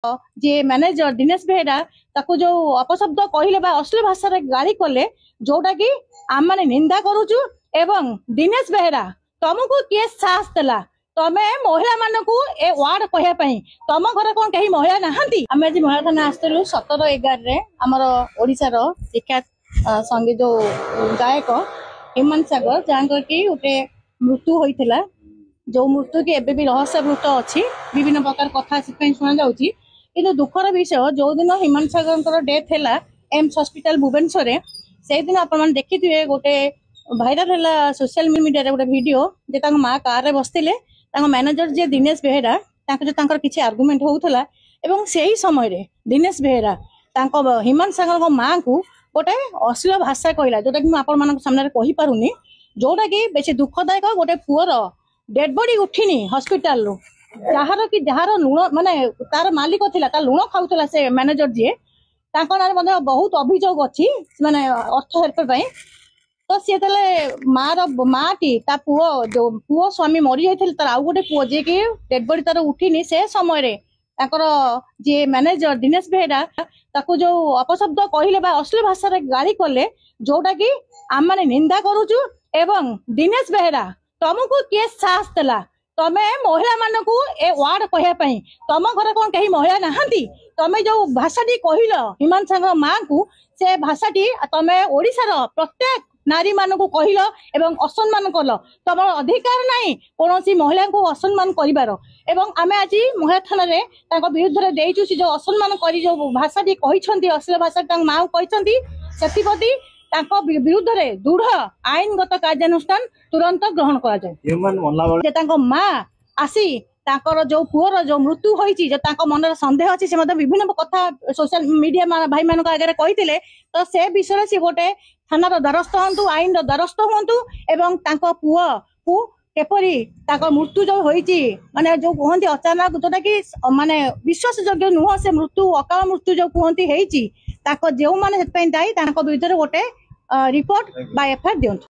जे manager Dinesh Behera ताकू जो अपशब्द कहले बा अश्लील भाषा रे गाली कले जोटा कि आम माने निंदा करूचु एवं दिनेश बेहेरा तुमको किए साहस देला तमे महिला मानकू ए वार्ड कहया पई तम घर कोन कहीं महिला नाहंती आमे आज महिला थाना आस्तलु 17/11 रे हमर ओडिसा रो शिक्षा संगीत जो गायक हेमंत सागर जांगर की उटे मृत्यु होइथिला जो मृत्यु की एबे भी रहस्यवृत अच्छी विभिन्न प्रकार कथा शुणा जाऊँगी कि दुखर विषय जो दिन हेमंत सागर डेथ है एम्स हॉस्पिटल भुवनेश्वर से दिन आप देखिए गोटे भाइराल है सोशल मीडिया गोटे वीडियो जे माँ कार रे बसते मैनेजर जी दिनेश बेहेरा जो किसी आर्गुमेंट होता एवं से ही समय दिनेश बेहेरा हेमंत सागर माँ को गोटे अश्लील भाषा कहला जोटा कि आपण सामने कही पारुनी जोटा कि बेसी दुखदायक गोटे पुअर डेड बॉडी उठिनी हॉस्पिटल रो जार लुण माने तार मालिक थिला ता लुण खाउतला से मैनेजर जी बहुत अभियोग अच्छी माने अर्थ हेरफेर पई तो सी माटी ता पुओ जो पुओ स्वामी मरी जाइथिल तार आउ गोटे पुओ जे कि डेड बॉडी तार उठिनी से समय रे ताकर जे मैनेजर दिनेश बेहेरा ताकू जो अपशब्द कहले बा अश्लील भाषा रे गाली कले जोटा कि आम माने निंदा करूचु एवं दिनेश बेहेरा तुमको किए साहस देला तमे महिला मानकू ए वार्ड कहया पई तम घर कोन कहीं महिला नाहंती तमे जो भाषाटी कहल हेमंत सागर माँ को से भाषाटी तमे ओडिसा रो प्रत्येक नारी मानकू कहल एवं असम्मान कल तम अधिकार नहीं कौन महिला को असम्मान कर एवं आमे आज महिला थाना रे विरुद्ध में देचु जो असम्मान कर जो भाषाटी कहते अश्लील भाषा माँ से विरुद्ध में दृढ़ आईनगत कार्यानुष्ठान तुरंत ग्रहण कर माँ आसी जो पुअर जो मृत्यु होती जो मन सन्देह अच्छी से विभिन्न कथा सोशल मीडिया भाई मान आगे कही तो से विषय से गोटे थानार द्वारस्थ हूँ आईन द्वारस्थ हूँ एवं पुआ को केपरी मृत्यु जो होती माने जो कहते अचानक जोटा कि माने विश्वास योग्य नुह से मृत्यु अकाल मृत्यु जो कहती जो मैंने दायी विरुद्ध गोटे रिपोर्ट बा एफआईआर दियंतु।